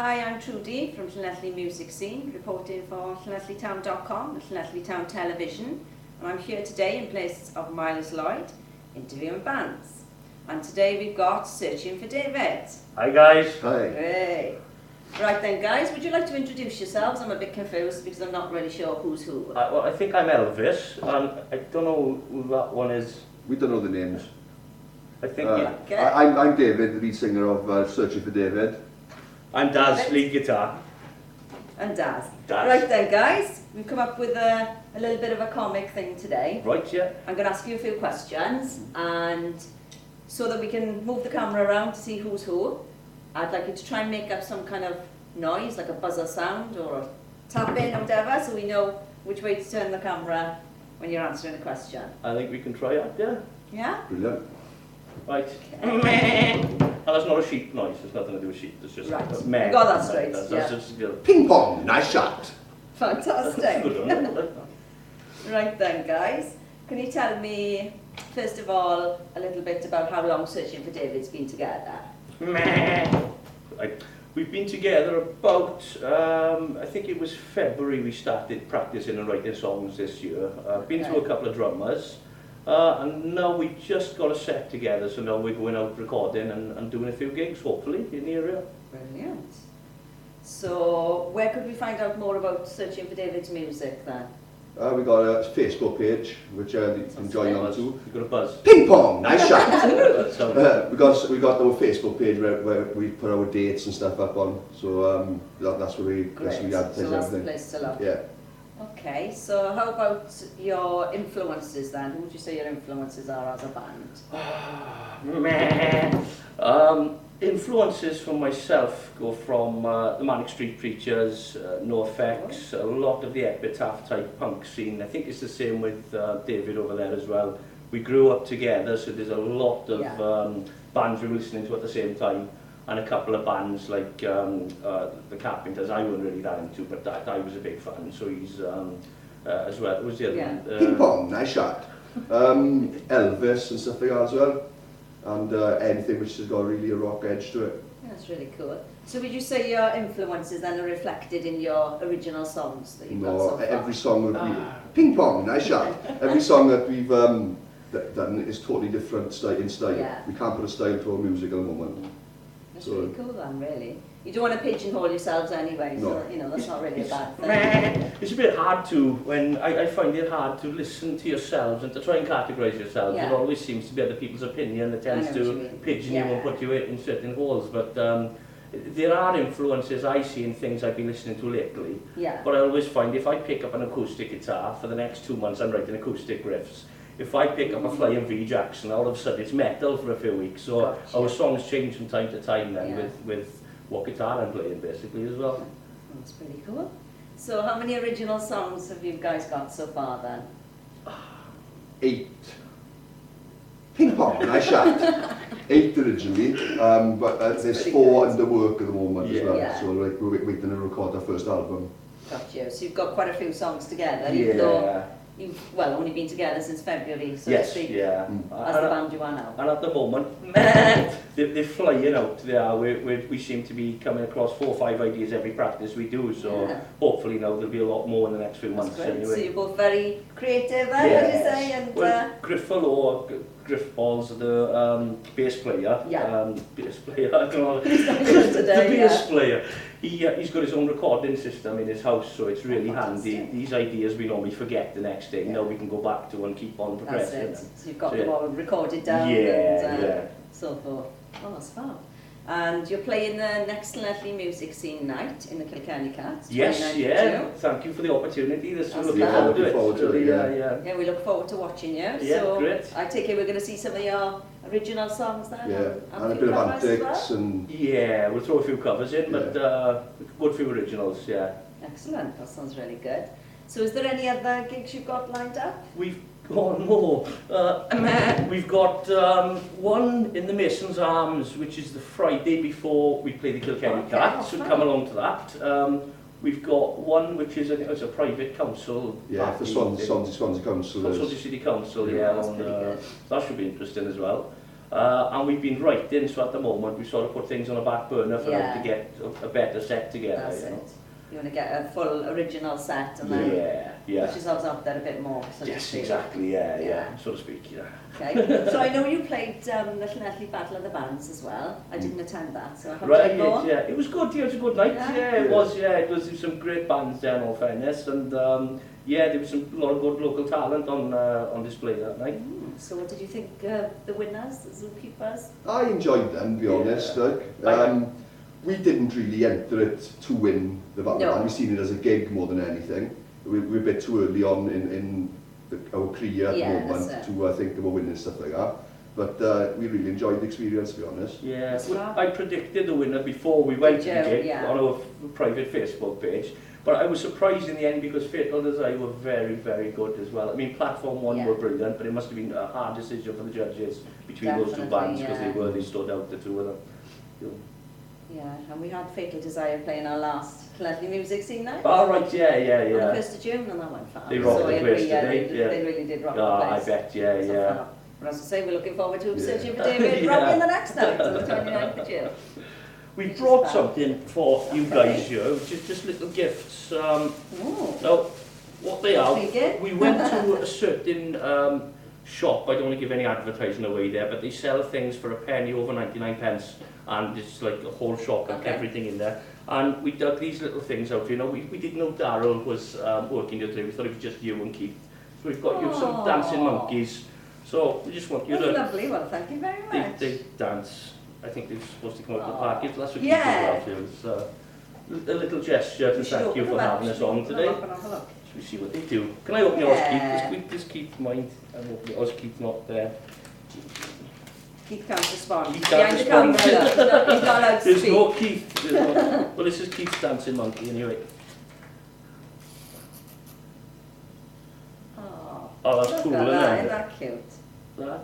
Hi, I'm Trudy from Llanelli Music Scene, reporting for llanellytown.com and Llanelli Town Television, and I'm here today in place of Miles Lloyd, interviewing bands. And today we've got Searching for David. Hi guys. Hi. Hey. Right then guys, would you like to introduce yourselves? I'm a bit confused because I'm not really sure who's who. Well, I think I'm Elvis, and I don't know who that one is. We don't know the names. I think Okay. I'm David, the lead singer of Searching for David. I'm Daz, lead guitar. And Daz. Daz. Right then guys, we've come up with a little bit of a comic thing today. Right, yeah. I'm going to ask you a few questions, and so that we can move the camera around to see who's who, I'd like you to try and make up some kind of noise, like a buzzer sound or a tapping or whatever, so we know which way to turn the camera when you're answering the question. I think we can try that, yeah. Yeah? Brilliant. Right. And that's not a sheep noise, there's nothing to do with sheep, it's just Right. a meh. You got that straight, That's yeah. just good. Ping pong, nice shot. That's a Fantastic. good one, I like that. Right then, guys, can you tell me, first of all, a little bit about how long Searching for David's been together? Right. We've been together about, I think it was February we started practicing and writing songs this year. Been to a couple of drummers, and now we just got a set together, so now we're going out recording and doing a few gigs, hopefully, in the area. Brilliant. So, where could we find out more about Searching for David's music then? We got a Facebook page, which you can join on to. You've got a buzz. Ping pong, nice shot. So, we got our Facebook page where we put our dates and stuff up on. So that's where we Great. advertise So that's the everything. place to look. Yeah. Okay, so how about your influences then? Who would you say your influences are as a band? Influences from myself go from the Manic Street Preachers, NoFX, a lot of the Epitaph type punk scene. I think it's the same with David over there as well. We grew up together, so there's a lot of bands we were listening to at the same time, and a couple of bands like the Carpenters I wasn't really that into, but that I was a big fan, so he's as well. What was the other one? Ping pong, nice shot. Elvis and stuff like that as well. And anything which has got really a rock edge to it. That's really cool. So would you say your influences then are reflected in your original songs that you've got so far? Every song that we... Ping pong, nice shot. Every song that we've done is totally different in style. Yeah. We can't put a style to our music at the moment. That's So- really cool then, really. You don't want to pigeonhole yourselves anyway, so No. you know, that's not really a bad thing. It's a bit hard to, when I find it hard to listen to yourselves and to try and categorise yourselves. Yeah. It always seems to be other people's opinion that tends I know what you to mean. pigeon you and put you in certain holes. But there are influences I see in things I've been listening to lately. Yeah. But I always find if I pick up an acoustic guitar, for the next 2 months I'm writing acoustic riffs. If I pick up a Flying V Jackson, all of a sudden it's metal for a few weeks. So Gotcha. our songs change from time to time then Yeah. with what guitar I'm playing basically as well. That's pretty cool. So how many original songs have you guys got so far then? 8. Ping pong, nice shot. 8 originally, but there's pretty 4 good. under work at the moment as well. Yeah. So like, we're waiting to record our first album. Got you. So you've got quite a few songs together, even though you've, well, only been together since February, so to Yes, speak. yeah. As the band you are now. And at the moment, they're flying out. They are. We seem to be coming across 4 or 5 ideas every practice we do. So Yeah. hopefully now there'll be a lot more in the next few That's months great. anyway. So you're both very creative then, would you say? And, Well, Griff Ball's the bass player. Yeah. Bass player. I don't know. He's not here today, the bass yeah. player. He's got his own recording system in his house, so it's really handy. Fantastic. These ideas we normally forget the next day. Yeah. Now we can go back to and keep on That's progressing. it. So you've got So, them yeah. all recorded down Yeah, and yeah. so forth. Oh, that's fab. And you're playing the next Llanelli Music Scene night in the Kilkenny Cats. Yes, 29th of yeah. June. Thank you for the opportunity. This That's we're looking fab. forward to Looking it. forward to it, Really, yeah. Yeah, we look forward to watching you. Yeah, so great. I take it we're going to see some of your original songs then. Yeah, and a few bit of covers as antics and... Yeah, we'll throw a few covers in, but good few originals, yeah. Excellent, that sounds really good. So is there any other gigs you've got lined up? We've got more. We've got one in the Mason's Arms, which is the Friday before we play the Kilkenny Okay, Cats, so fine. come along to that. We've got one which is it's a private council. Yeah, for Swansea Council. Swansea City Council, Yeah. yeah. That's On, pretty good. that should be interesting as well. And we've been writing, so at the moment we sort of put things on the back burner for us to get a better set together. That's you know. it. You want to get a full original set and then push yourselves out there a bit more, so to Yes, speak. exactly, yeah, so to speak, yeah. Okay, so I know you played the Llanelli Battle of the Bands as well. I didn't attend that, so how Right, did it go? yeah, it was good, it was a good night, Yeah. it was some great bands there in all fairness, and there was a lot of good local talent on display that night. So what did you think the winners, the Zookeepers? I enjoyed them, to be honest. We didn't really enter it to win the battle. No. And we've seen it as a gig more than anything. We're a bit too early on in our career at the moment to think about winning stuff like that. But we really enjoyed the experience, to be honest. Yeah, I predicted the winner before we went to the gig on our private Facebook page. But I was surprised in the end because Fatal Desire were very, very good as well. I mean, Platform 1 were brilliant, but it must have been a hard decision for the judges between those two bands because they stood out, the two of them. Yeah, and we had Fatal Desire playing our last Llanelli Music Scene night. Oh, right, yeah. On the 1st of June, and that went far. They rocked the place today, They really did rock the place. I bet, yeah. But as I say, we're looking forward to Searching for David rocking the next night on the 29th of June. We brought something for you guys here, which is just little gifts. Now, what they are, we went to a certain shop, I don't want to give any advertising away there, but they sell things for a penny over 99 pence, and it's like a whole shop and everything in there. And we dug these little things out, you know, we didn't know Daryl was working today, we thought it was just you and Keith. So we've got you some dancing monkeys, so we just want you to... That's lovely, well thank you very much. They dance. I think they're supposed to come out of the package. That's what Keith as well feels. A little gesture to thank you for having us on today. Should we see what they do? Can I open yours, Keith? Just keep mind. I'm opening yours, Keith, not there. Keith can't respond. Keith can't Behind the camera, look. He's not allowed to There's speak. no Keith. Well, this is Keith's dancing monkey anyway. Oh, that's cool, isn't it? Isn't that cute? That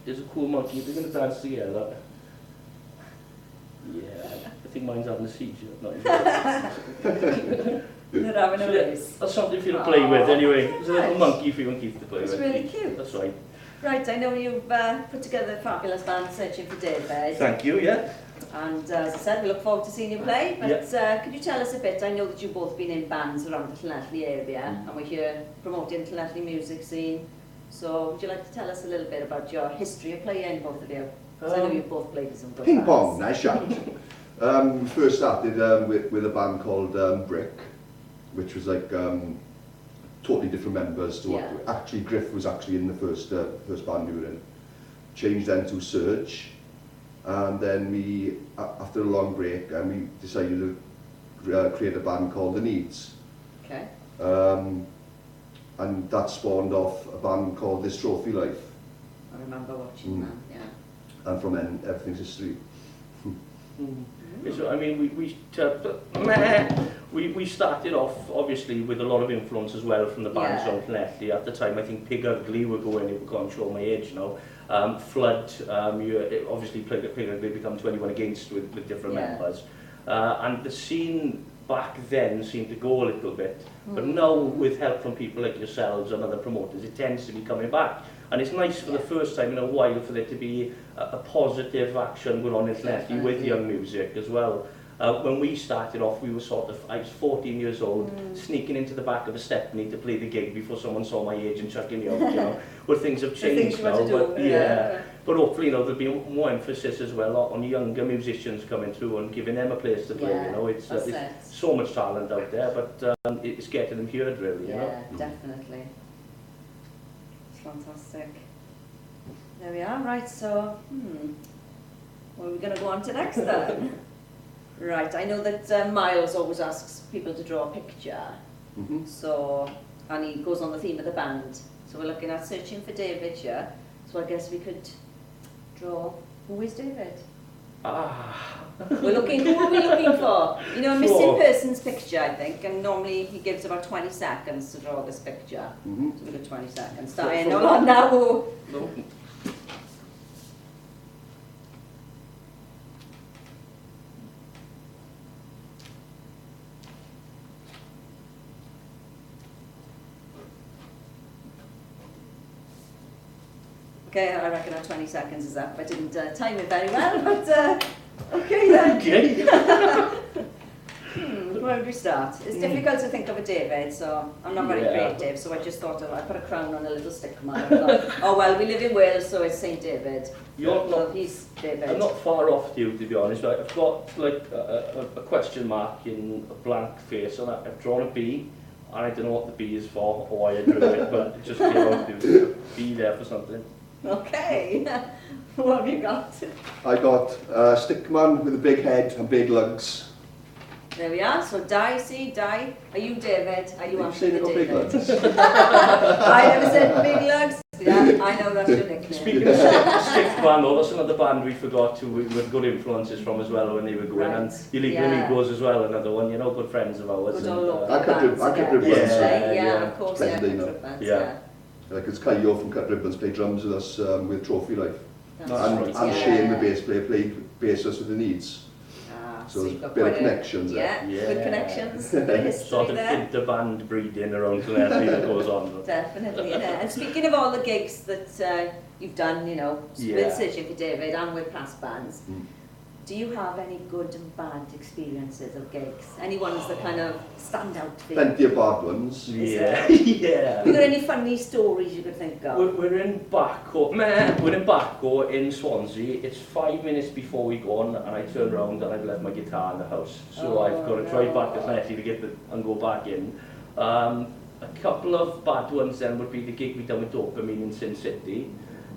is a cool monkey. They're going to dance together. Yeah, I think mine's having a seizure. They're having a race. That's something for you to play with anyway. There's a little monkey for you and Keith to play with. It's really cute. That's right. Right, I know you've put together a fabulous band, Searching for David. Thank you, yeah. And as I said, we look forward to seeing you play. But could you tell us a bit? I know that you've both been in bands around the Llanelli area, and we're here promoting the Llanelli music scene. So would you like to tell us a little bit about your history of playing, both of you? Because I know you've both played with some good Ping bands. pong, nice shot. We first started with a band called Brick, which was like totally different members to what actually Griff was actually in the first band we were in. Changed then to Surge, and then we, after a long break, we decided to create a band called The Needs. Okay. And that spawned off a band called This Trophy Life. I remember watching that, And from then, everything's history. So, I mean, we started off, obviously, with a lot of influence as well from the bands on Llanelli. At the time, I think Pig Ugly were going, it can't show my age now. Flood, obviously Pig Ugly become 21 Against with different members. And the scene back then seemed to go a little bit, but now with help from people like yourselves and other promoters, it tends to be coming back. And it's nice for the first time in a while for there to be a positive action going on in Llanelli with young music as well. When we started off, we were I was 14 years old, sneaking into the back of a Stepney to play the gig before someone saw my age and chucking me out, you know. Well, things have changed now, but but hopefully, you know, there'll be more emphasis as well on younger musicians coming through and giving them a place to play, you know. It's so much talent out there, but it's getting them heard, really, you know. Yeah, definitely. Fantastic. There we are, right, so, what are we going to go on to next then? Right, I know that Miles always asks people to draw a picture, so, and he goes on the theme of the band. So we're looking at Searching for David here, so I guess we could draw, who is David? Who are we looking for? You know, a missing person's picture, I think, and normally he gives about 20 seconds to draw this picture. So we've got 20 seconds. Starting on now. Okay, I reckon our 20 seconds is up. I didn't time it very well, but okay then. Okay. Where would we start? It's difficult to think of a David, so I'm not very Yeah. creative, so I just thought I put a crown on a little stick man. I thought, oh well, we live in Wales, so it's St David. You're Well, not, he's David. I'm not far off you, to be honest. I've got like a question mark in a blank face, and I've drawn a B, and I don't know what the B is for or why I drew it, but it just came out to be there for something. Okay. What have you got? I got a stick man with a big head and big lugs. There we are. So Di, are you David? Are you actually the got big David? lugs? I never said big lugs. Yeah, I know that's your nickname. Speaking of stick band, though, that's another band we forgot to, with good influences from as well when they were going. Right. And Illegal Yeah. Amigos as well, another one, you know, good friends of ours. Good and, old local I could bands I could again, rip ones, obviously. yeah. Yeah, of course, yeah, Splendid, could no? rip bands, Yeah. Like it's Kyo from Cut Ribbons played drums with us with Trophy Life. That's And, right, and yeah. Shane, the bass player, played bass us with the Needs. Ah, So there's you've a got bit of quite connections there. Yeah, good Yeah. connections, a bit of history Sort of there. inter-band breeding around Llanelli that goes on. Definitely, yeah. And speaking of all the gigs that you've done, you know, Yeah. with Searching for David and with past bands, Mm. do you have any good and bad experiences of gigs? Any ones that kind of stand out for you? Plenty of bad ones. Yeah, Have you yeah. got any funny stories you could think of? We're in Baco, we're in Baco in Swansea. It's 5 minutes before we go on, and I turn around and I've left my guitar in the house. So Oh, I've got to drive no. back to Llanelli to get and go back in. A couple of bad ones then would be the gig we done with Dopamine in Sin City.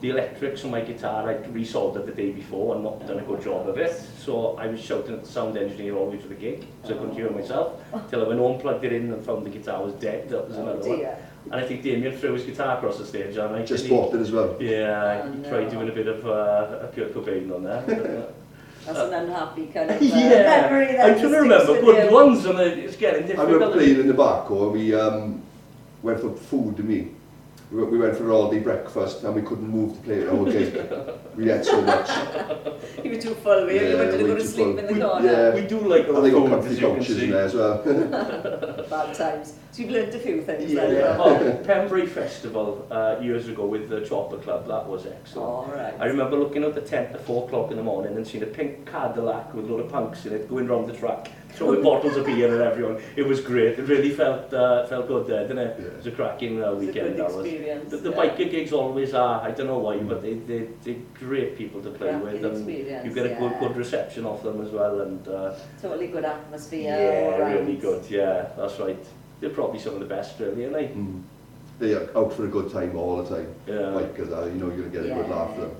The electrics on my guitar I'd resoldered the day before and not done a good job of it. So I was shouting at the sound engineer all the way to the gig, so I couldn't hear myself. Till I went home, plugged it in and found the guitar was dead. That was another one. Dear. And I think Damien threw his guitar across the stage, and I Just bought it as well. Yeah, Oh, he no. tried doing a bit of a Kurt Cobain on there. But, That's an unhappy kind of yeah, memory that I'm trying to sticks remember with good you. ones, and it's getting I difficult. remember playing in the back, or we went for food to me. We went for an all-day breakfast and we couldn't move to play our gig. We had so much. You were too full, were you? You wanted to way go to too sleep full. in the We- corner. Yeah, We do like and our they got food, comfy as you can couches see. in there as well. Bad times. So you've learned a few things Yeah. then. Oh, Pembury Festival years ago with the Chopper Club, that was excellent. All right. I remember looking at the tent at 4 o'clock in the morning and seeing a pink Cadillac with a load of punks in it going round the track, throwing bottles of beer at everyone. It was great. It really felt good there, didn't it? Yeah. It was a cracking It's a weekend. good That was. experience. The yeah. biker gigs always are. I don't know why, but they're great people to play Cracking with, and experience, you get a yeah. good reception off them as well. And Totally good atmosphere. yeah, all around. really good. Yeah, that's right. They're probably some of the best, really, aren't they? Mm. They are out for a good time all the time. Yeah. Bikers are, you know, you're going to get a good laugh at them.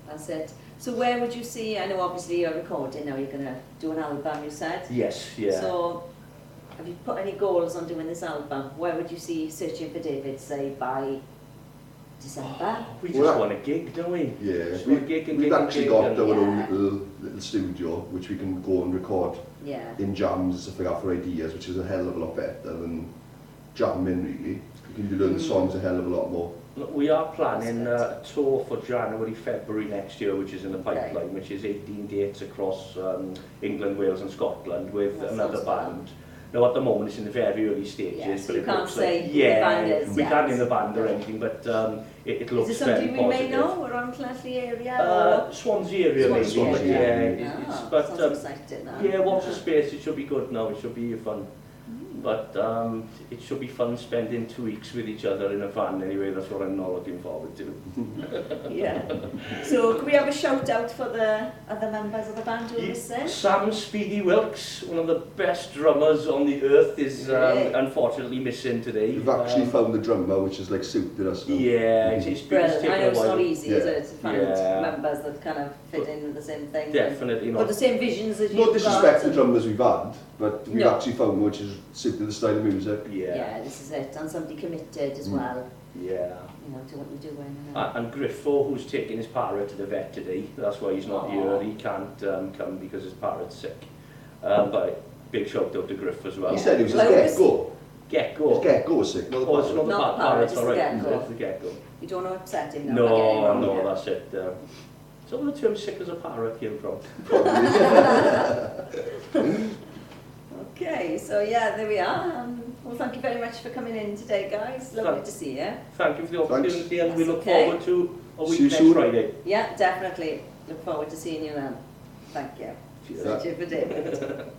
That's it. So where would you see, I know obviously you're recording now, you're going to do an album, you said. Yes, yeah. So have you put any goals on doing this album? Where would you see Searching for David, say, by December? We just Well, want a gig, don't we? Yeah, Just want a gig and we've gig and actually gig got and- our own Yeah. little studio which we can go and record Yeah. in jams and stuff like that for ideas, which is a hell of a lot better than jamming really. You can learn the songs a hell of a lot more. Look, we are planning That's a tour for January, February next year, which is in the Okay. pipeline, which is 18 dates across England, Wales and Scotland with That another sounds fun. band. Now at the moment it's in the very early stages, Yeah, so but you it can't looks say like, who the band is we yet. can't name the band or anything, but it looks Is it very somebody we may positive. know around Clancy area? Or? Swansea area maybe, Swansea but area. yeah, it's, Ah, but sounds exciting now. yeah, watch the space, it should be good now, it should be fun. Mm. But it should be fun spending 2 weeks with each other in a van anyway, that's what I'm not looking forward to. Yeah. So can we have a shout out for the other members of the band who are missing? Sam Speedy Wilkes, one of the best drummers on the earth, is Yeah. unfortunately missing today. We've actually found the drummer which has like suited us now. Yeah, it's Brilliant. taken I know a it's while. not easy, is Yeah. it, to find Yeah. members that kind of fit in with the same thing. Definitely Got not. the same visions as No you've disrespect got. to the drummers we've had, but we've No. actually found one which is suited the style of music. Yeah, this is it. And somebody committed as well, Yeah. you know, to what you're doing. You know. And Griffo, who's taking his parrot to the vet today, that's why he's not Aw. here. He can't come because his parrot's sick. But big shout out to Griff as well. He said he was a Well, gecko. Gecko. His gecko was sick, not the Oh, it's not parrot. the Not the parrot, parrot, it's all the right. gecko. It's the gecko. You don't want to upset him now. No, by getting him no, wrong. that's it. So the term sick as a parrot came from. Okay, so yeah, there we are. Well, thank you very much for coming in today, guys. Lovely to see you. Thank you for the opportunity, and we That's look okay. forward to a See week you next soon. Friday. Yeah, definitely. Look forward to seeing you then. Thank you. Cheers. Thank you for David.